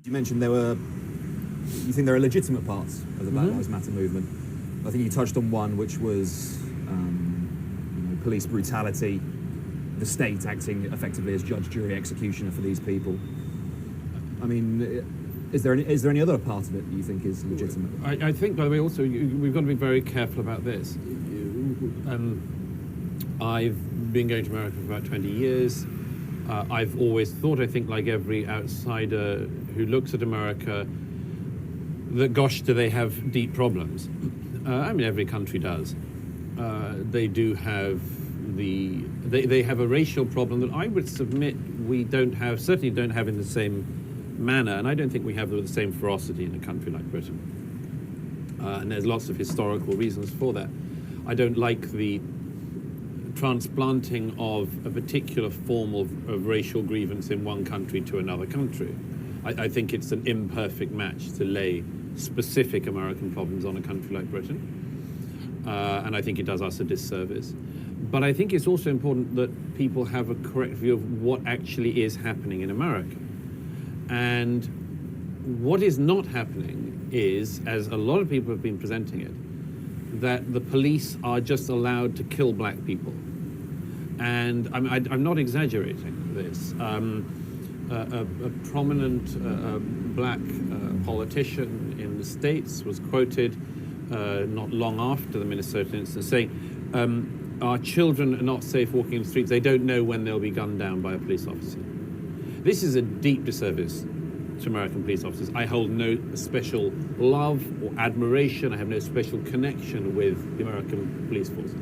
You mentioned you think there are legitimate parts of the Black Lives Matter movement. I think you touched on one, which was police brutality, the state acting effectively as judge, jury, executioner for these people. I mean, is there any other part of it that you think is legitimate? I think, by the way, also, we've got to be very careful about this. I've been going to America for about 20 years. I've always thought, I think, like every outsider who looks at America, that, gosh, do they have deep problems? I mean, every country does. They do have they have a racial problem that I would submit we certainly don't have in the same manner, and I don't think we have the same ferocity in a country like Britain. And there's lots of historical reasons for that. I don't like the transplanting of a particular form of racial grievance in one country to another country. I think it's an imperfect match to lay specific American problems on a country like Britain. And I think it does us a disservice. But I think it's also important that people have a correct view of what actually is happening in America. And what is not happening is, as a lot of people have been presenting it, that the police are just allowed to kill black people. And I'm not exaggerating this. A prominent black politician in the States was quoted not long after the Minnesota incident saying, our children are not safe walking in the streets. They don't know when they'll be gunned down by a police officer. This is a deep disservice to American police officers. I hold no special love or admiration. I have no special connection with the American police force.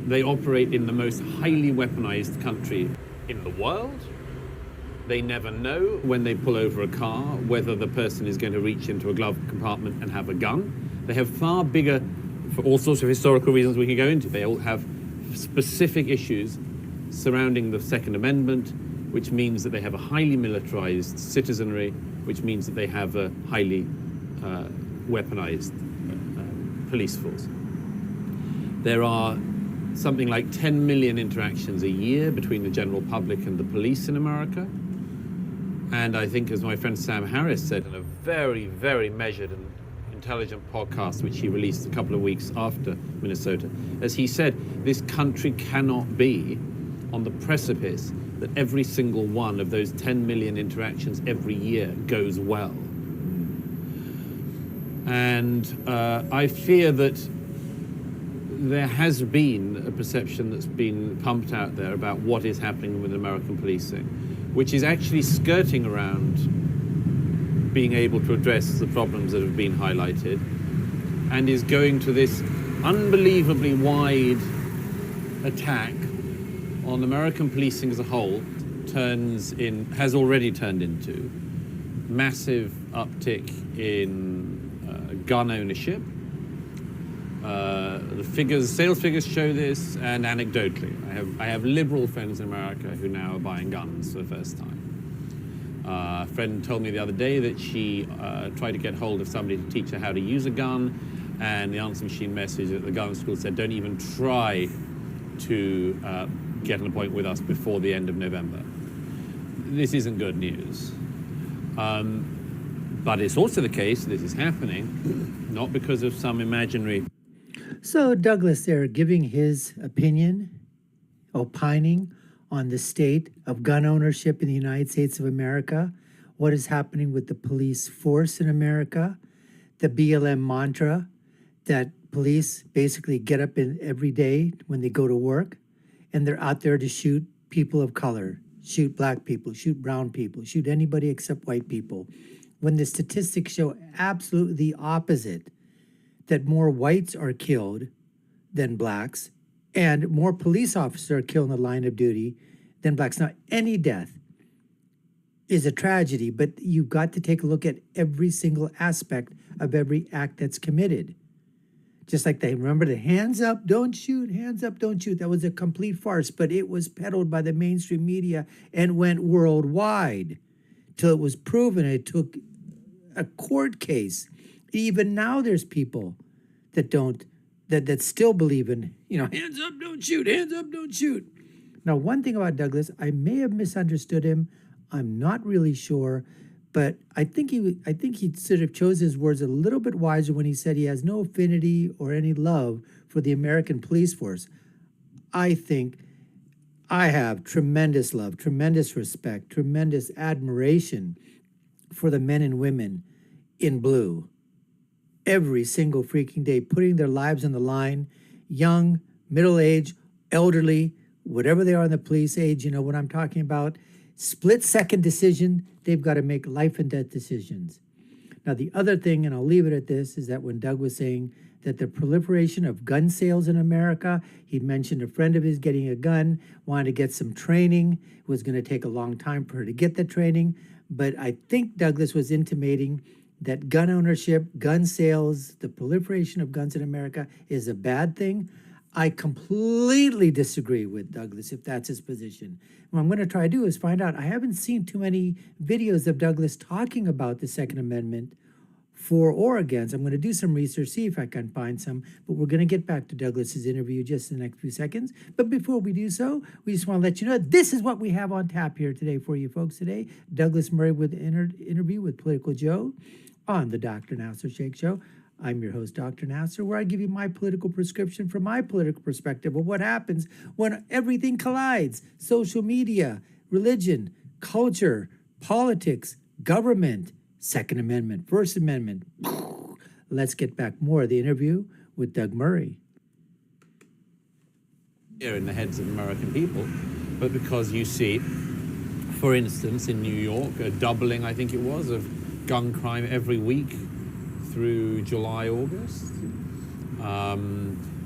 They operate in the most highly weaponized country in the world. They never know when they pull over a car whether the person is going to reach into a glove compartment and have a gun. They have far bigger, for all sorts of historical reasons we can go into, they all have specific issues surrounding the Second Amendment, which means that they have a highly militarized citizenry, which means that they have a highly weaponized police force. There are something like 10 million interactions a year between the general public and the police in America. And I think, as my friend Sam Harris said in a very, very measured and intelligent podcast, which he released a couple of weeks after Minnesota, as he said, this country cannot be on the precipice that every single one of those 10 million interactions every year goes well. And I fear that there has been a perception that's been pumped out there about what is happening with American policing, which is actually skirting around being able to address the problems that have been highlighted, and is going to this unbelievably wide attack on American policing as a whole, has already turned into massive uptick in gun ownership. The sales figures show this, and anecdotally, I have liberal friends in America who now are buying guns for the first time. A friend told me the other day that she tried to get hold of somebody to teach her how to use a gun, and the answer machine message at the gun school said, "Don't even try to get an appointment with us before the end of November." This isn't good news. But it's also the case this is happening not because of some imaginary... So Douglas there giving his opinion, opining on the state of gun ownership in the United States of America, what is happening with the police force in America, the BLM mantra that police basically get up in every day when they go to work, and they're out there to shoot people of color, shoot black people, shoot brown people, shoot anybody except white people, when the statistics show absolutely the opposite, that more whites are killed than blacks, and more police officers are killed in the line of duty than blacks. Now, any death is a tragedy, but you've got to take a look at every single aspect of every act that's committed. Just like they remember the hands up, don't shoot, hands up, don't shoot. That was a complete farce, but it was peddled by the mainstream media and went worldwide till it was proven. It took a court case. Even now there's people that that still believe in, hands up, don't shoot, hands up, don't shoot. Now, one thing about Douglas, I may have misunderstood him I'm not really sure, but I think he sort of chose his words a little bit wiser when he said he has no affinity or any love for the American police force. I think I have tremendous love, tremendous respect, tremendous admiration for the men and women in blue. Every single freaking day, putting their lives on the line, young, middle-aged, elderly, whatever they are in the police age, you know what I'm talking about. Split-second decision, they've got to make life and death decisions. Now, the other thing, and I'll leave it at this, is that when Doug was saying that the proliferation of gun sales in America, he mentioned a friend of his getting a gun, wanted to get some training. It was going to take a long time for her to get the training. But I think Douglas was intimating that gun ownership, gun sales, the proliferation of guns in America is a bad thing. I completely disagree with Douglas if that's his position. What I'm going to try to do is find out. I haven't seen too many videos of Douglas talking about the Second Amendment for or against. I'm going to do some research, see if I can find some, but we're going to get back to Douglas's interview just in the next few seconds. But before we do so, we just want to let you know this is what we have on tap here today for you folks today. Douglas Murray with an interview with Political Joe on the Dr. Nasir Shaikh Show. I'm your host, Dr. Nasir, where I give you my political prescription from my political perspective of what happens when everything collides. Social media, religion, culture, politics, government, Second Amendment, First Amendment. Let's get back more of the interview with Doug Murray. Here in the heads of American people, but because you see, for instance, in New York, a doubling, I think it was, of gun crime every week through July, August.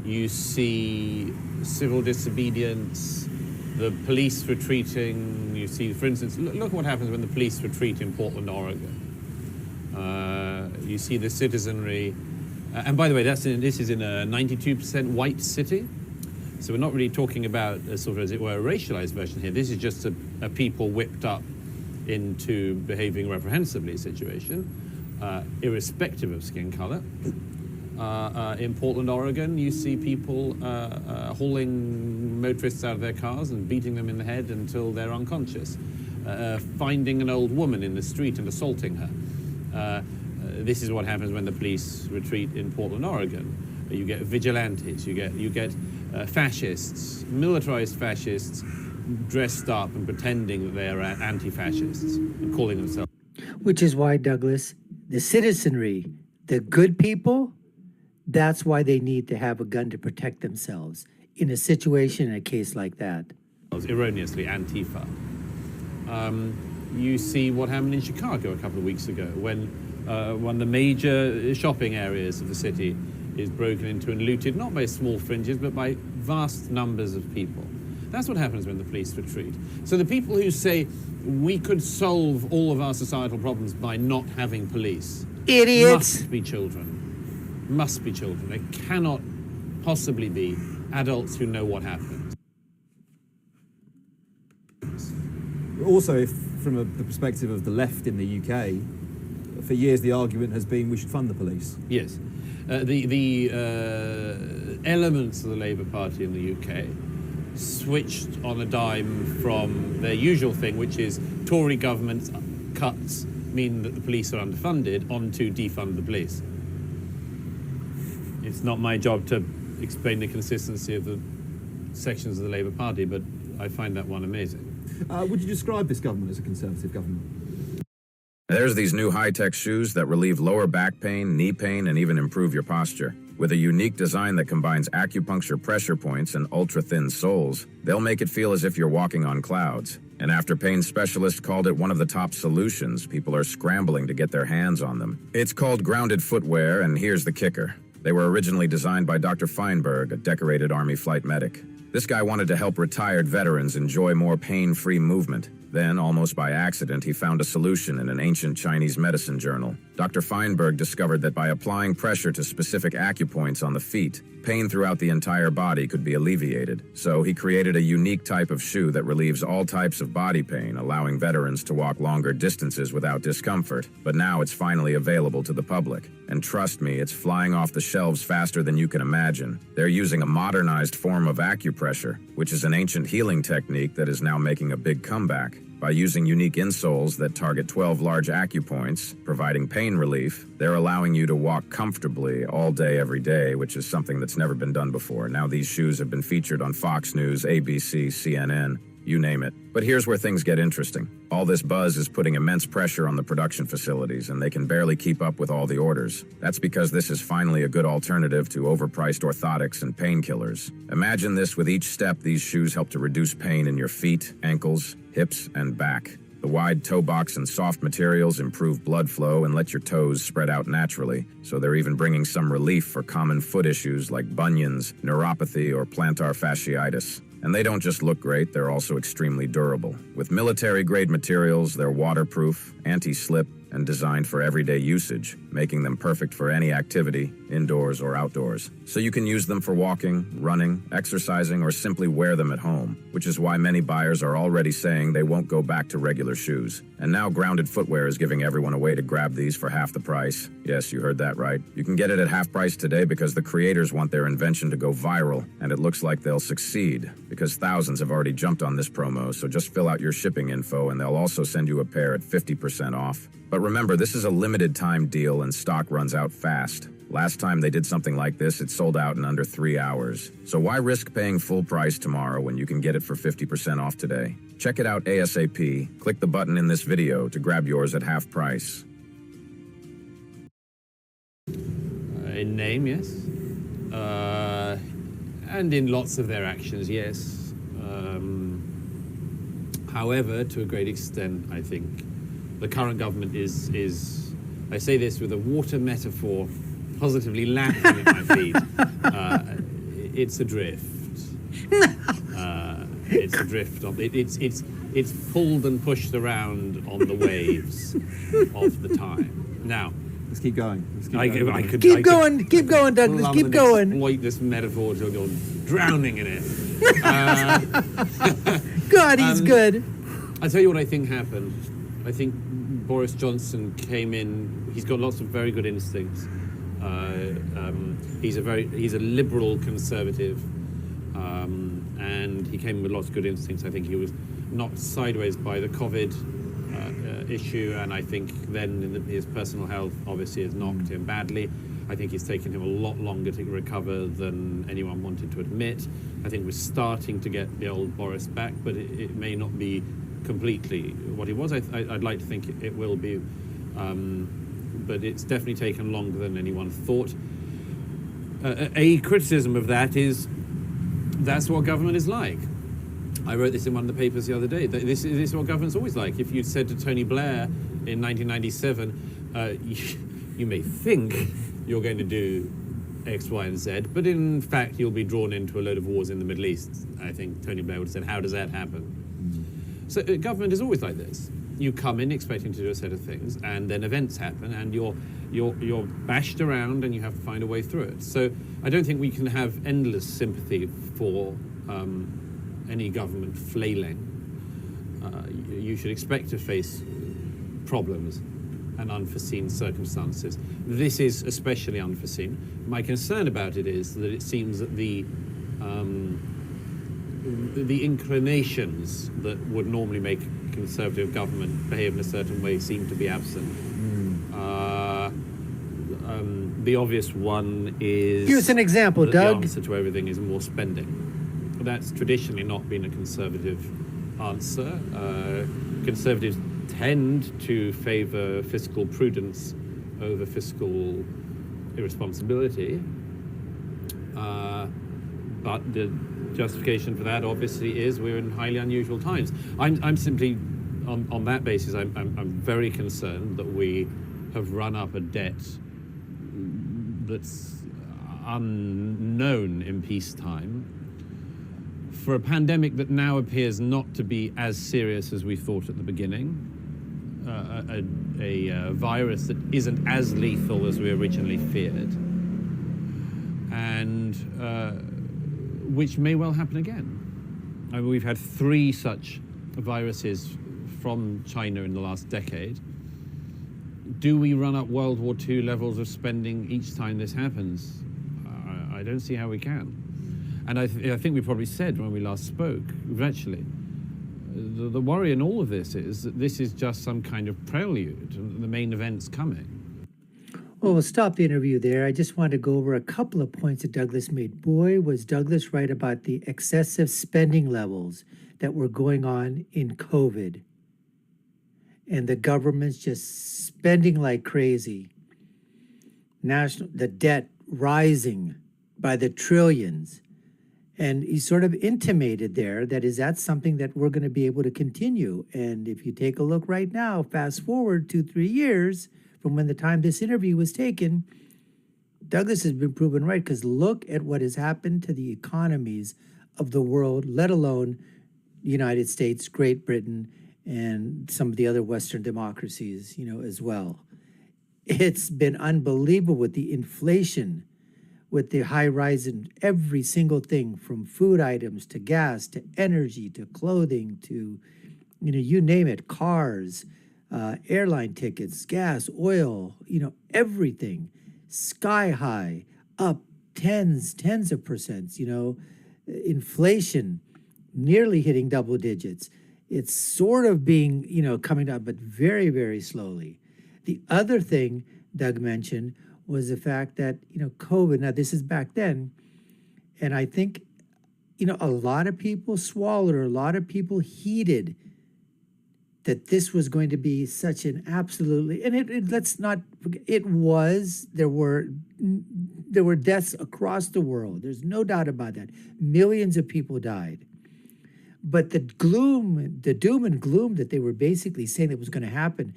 You see civil disobedience, the police retreating. You see, for instance, look what happens when the police retreat in Portland, Oregon. You see the citizenry, and by the way, this is in a 92% white city, so we're not really talking about a sort of, as it were, a racialized version here. This is just a people whipped up into behaving reprehensibly situation, irrespective of skin color. In Portland, Oregon, you see people hauling motorists out of their cars and beating them in the head until they're unconscious, finding an old woman in the street and assaulting her. This is what happens when the police retreat in Portland, Oregon. You get vigilantes, you get fascists, militarized fascists, dressed up and pretending that they are anti-fascists and calling themselves. Which is why, Douglas, the citizenry, the good people, that's why they need to have a gun to protect themselves in a situation, in a case like that. Erroneously Antifa. You see what happened in Chicago a couple of weeks ago when one of the major shopping areas of the city is broken into and looted, not by small fringes, but by vast numbers of people. That's what happens when the police retreat. So the people who say we could solve all of our societal problems by not having police, idiots, must be children. Must be children. They cannot possibly be adults who know what happened. Also, if from the perspective of the left in the UK, for years the argument has been we should fund the police. Yes. The elements of the Labour Party in the UK switched on a dime from their usual thing, which is Tory government cuts mean that the police are underfunded, onto defund the police. It's not my job to explain the consistency of the sections of the Labour Party, but I find that one amazing. Would you describe this government as a Conservative government? There's these new high-tech shoes that relieve lower back pain, knee pain, and even improve your posture. With a unique design that combines acupuncture pressure points and ultra-thin soles, they'll make it feel as if you're walking on clouds. And after pain specialists called it one of the top solutions, people are scrambling to get their hands on them. It's called Grounded Footwear, and here's the kicker. They were originally designed by Dr. Feinberg, a decorated Army flight medic. This guy wanted to help retired veterans enjoy more pain-free movement. Then, almost by accident, he found a solution in an ancient Chinese medicine journal. Dr. Feinberg discovered that by applying pressure to specific acupoints on the feet, pain throughout the entire body could be alleviated. So he created a unique type of shoe that relieves all types of body pain, allowing veterans to walk longer distances without discomfort. But now it's finally available to the public. And trust me, it's flying off the shelves faster than you can imagine. They're using a modernized form of acupressure, which is an ancient healing technique that is now making a big comeback. By using unique insoles that target 12 large acupoints, providing pain relief, they're allowing you to walk comfortably all day, every day, which is something that's never been done before. Now these shoes have been featured on Fox News, ABC, CNN, you name it. But here's where things get interesting. All this buzz is putting immense pressure on the production facilities, and they can barely keep up with all the orders. That's because this is finally a good alternative to overpriced orthotics and painkillers. Imagine this: with each step, these shoes help to reduce pain in your feet, ankles, hips, and back. The wide toe box and soft materials improve blood flow and let your toes spread out naturally, so they're even bringing some relief for common foot issues like bunions, neuropathy, or plantar fasciitis. And they don't just look great, they're also extremely durable. With military-grade materials, they're waterproof, anti-slip, and designed for everyday usage, making them perfect for any activity, indoors or outdoors. So you can use them for walking, running, exercising, or simply wear them at home, which is why many buyers are already saying they won't go back to regular shoes. And now Grounded Footwear is giving everyone a way to grab these for half the price. Yes, you heard that right. You can get it at half price today because the creators want their invention to go viral, and it looks like they'll succeed, because thousands have already jumped on this promo. So just fill out your shipping info and they'll also send you a pair at 50% off. But remember, this is a limited time deal and stock runs out fast. Last time they did something like this, it sold out in under 3 hours. So why risk paying full price tomorrow when you can get it for 50% off today? Check it out ASAP. Click the button in this video to grab yours at half price. In name, yes. And in lots of their actions, yes. However, to a great extent, I think the current government is I say this with a water metaphor positively landing at my feet. It's adrift. It's adrift. It's pulled and pushed around on the waves of the time. Now, Let's keep going. Keep going, Douglas. Keep going. Exploit this metaphor till you're drowning in it. God, he's good. I'll tell you what I think happened. I think Boris Johnson came in. He's got lots of very good instincts. He's a liberal conservative, and he came with lots of good instincts. I think he was knocked sideways by the COVID issue, and I think then his personal health obviously has knocked him badly. I think it's taken him a lot longer to recover than anyone wanted to admit. I think we're starting to get the old Boris back, but it may not be completely what he was. I'd like to think it will be, but it's definitely taken longer than anyone thought. A criticism of that is that's what government is like. I wrote this in one of the papers the other day. This is what government's always like. If you'd said to Tony Blair in 1997, you may think you're going to do X, Y, and Z, but in fact you'll be drawn into a load of wars in the Middle East. I think Tony Blair would have said, how does that happen? So government is always like this. You come in expecting to do a set of things, and then events happen, and you're bashed around, and you have to find a way through it. So I don't think we can have endless sympathy for any government flailing. You should expect to face problems and unforeseen circumstances. This is especially unforeseen. My concern about it is that it seems that the inclinations that would normally make conservative government behave in a certain way seem to be absent. The obvious one is... Give us an example, that Doug. The answer to everything is more spending. That's traditionally not been a conservative answer. Conservatives tend to favour fiscal prudence over fiscal irresponsibility. But the justification for that obviously is we're in highly unusual times. I'm simply, on that basis, I'm very concerned that we have run up a debt that's unknown in peacetime for a pandemic that now appears not to be as serious as we thought at the beginning, a virus that isn't as lethal as we originally feared, and which may well happen again. I mean, we've had 3 such viruses from China in the last decade. Do we run up World War II levels of spending each time this happens? I don't see how we can. And I think we probably said when we last spoke, virtually, The worry in all of this is that this is just some kind of prelude, and the main event's coming. Well, we'll stop the interview there. I just wanted to go over a couple of points that Douglas made. Boy, was Douglas right about the excessive spending levels that were going on in COVID. And the government's just spending like crazy. The debt rising by the trillions. And he sort of intimated there that that's something that we're going to be able to continue. And if you take a look right now, fast forward 2-3 years from when the time this interview was taken, Douglas has been proven right, because look at what has happened to the economies of the world, let alone the United States, Great Britain, and some of the other Western democracies, as well. It's been unbelievable with the inflation, with the high rise in every single thing, from food items to gas to energy to clothing to, you name it, cars, airline tickets, gas, oil, everything, sky high, up tens of percents, inflation nearly hitting double digits. It's sort of being, coming down, but very, very slowly. The other thing Doug mentioned was the fact that, COVID, now this is back then, and I think, a lot of people swallowed, or a lot of people heeded that this was going to be such an absolutely, and let's not forget, there were deaths across the world. There's no doubt about that. Millions of people died. But the doom and gloom that they were basically saying that was going to happen,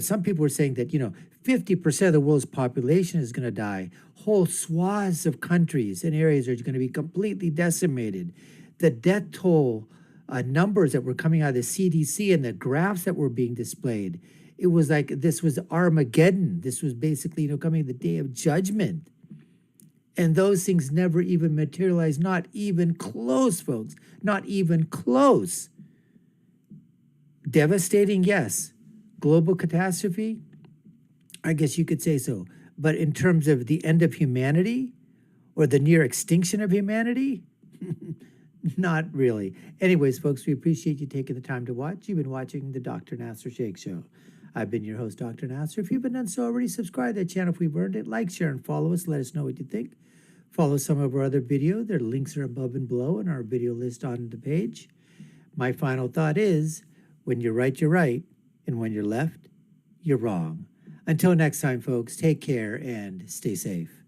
some people were saying that, 50% of the world's population is going to die. Whole swaths of countries and areas are going to be completely decimated. The death toll numbers that were coming out of the CDC and the graphs that were being displayed, it was like this was Armageddon. This was basically, coming the day of judgment. And those things never even materialized, not even close, folks, not even close. Devastating, yes. Global catastrophe, I guess you could say so. But in terms of the end of humanity or the near extinction of humanity, not really. Anyways, folks, we appreciate you taking the time to watch. You've been watching the Dr. Nasir Shaikh Show. I've been your host, Dr. Nasir. If you've been done so already, subscribe to the channel if we've earned it. Like, share, and follow us. Let us know what you think. Follow some of our other videos. Their links are above and below in our video list on the page. My final thought is, when you're right, you're right. And when you're left, you're wrong. Until next time, folks, take care and stay safe.